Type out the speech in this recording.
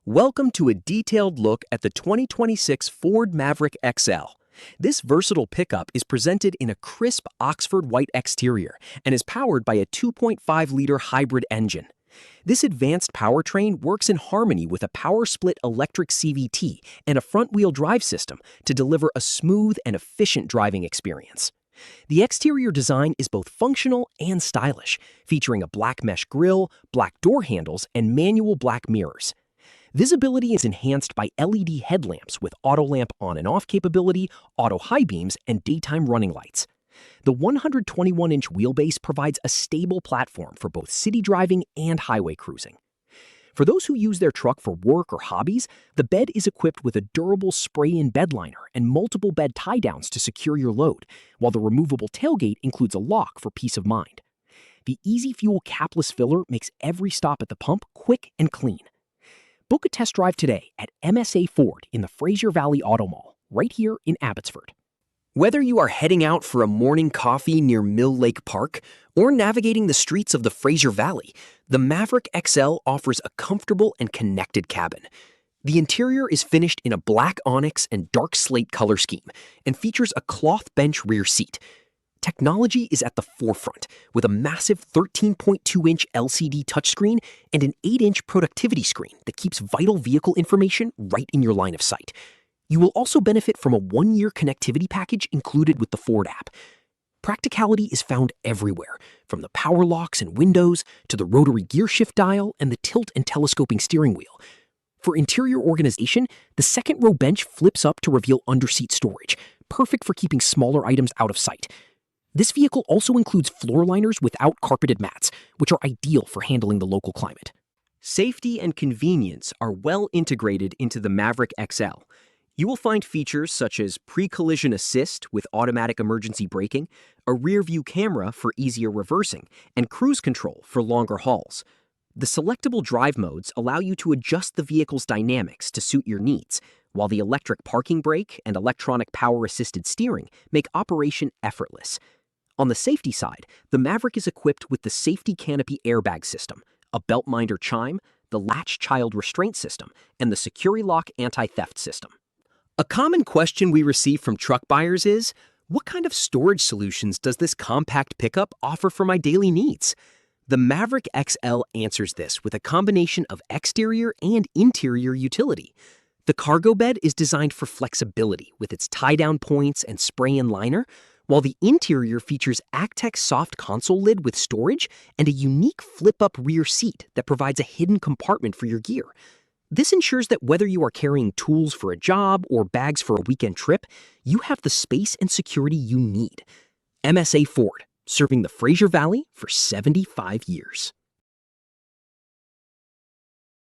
Welcome to a detailed look at the 2026 Ford Maverick XL. This versatile pickup is presented in a crisp Oxford white exterior and is powered by a 2.5-liter hybrid engine. This advanced powertrain works in harmony with a power-split electric CVT and a front-wheel drive system to deliver a smooth and efficient driving experience. The exterior design is both functional and stylish, featuring a black mesh grille, black door handles, and manual black mirrors. Visibility is enhanced by LED headlamps with auto lamp on and off capability, auto high beams, and daytime running lights. The 121-inch wheelbase provides a stable platform for both city driving and highway cruising. For those who use their truck for work or hobbies, the bed is equipped with a durable spray-in bedliner and multiple bed tie-downs to secure your load, while the removable tailgate includes a lock for peace of mind. The Easy Fuel capless filler makes every stop at the pump quick and clean. Book a test drive today at MSA Ford in the Fraser Valley Auto Mall, right here in Abbotsford. Whether you are heading out for a morning coffee near Mill Lake Park or navigating the streets of the Fraser Valley, the Maverick XL offers a comfortable and connected cabin. The interior is finished in a black onyx and dark slate color scheme and features a cloth bench rear seat. Technology is at the forefront, with a massive 13.2-inch LCD touchscreen and an 8-inch productivity screen that keeps vital vehicle information right in your line of sight. You will also benefit from a 1-year connectivity package included with the Ford app. Practicality is found everywhere, from the power locks and windows to the rotary gear shift dial and the tilt and telescoping steering wheel. For interior organization, the second-row bench flips up to reveal underseat storage, perfect for keeping smaller items out of sight. This vehicle also includes floor liners without carpeted mats, which are ideal for handling the local climate. Safety and convenience are well integrated into the Maverick XL. You will find features such as pre-collision assist with automatic emergency braking, a rear-view camera for easier reversing, and cruise control for longer hauls. The selectable drive modes allow you to adjust the vehicle's dynamics to suit your needs, while the electric parking brake and electronic power-assisted steering make operation effortless. On the safety side, the Maverick is equipped with the safety canopy airbag system, a belt minder chime, the latch child restraint system, and the SecuriLock anti-theft system. A common question we receive from truck buyers is, what kind of storage solutions does this compact pickup offer for my daily needs? The Maverick XL answers this with a combination of exterior and interior utility. The cargo bed is designed for flexibility with its tie-down points and spray-in liner, while the interior features Actex soft console lid with storage and a unique flip-up rear seat that provides a hidden compartment for your gear. This ensures that whether you are carrying tools for a job or bags for a weekend trip, you have the space and security you need. MSA Ford, serving the Fraser Valley for 75 years.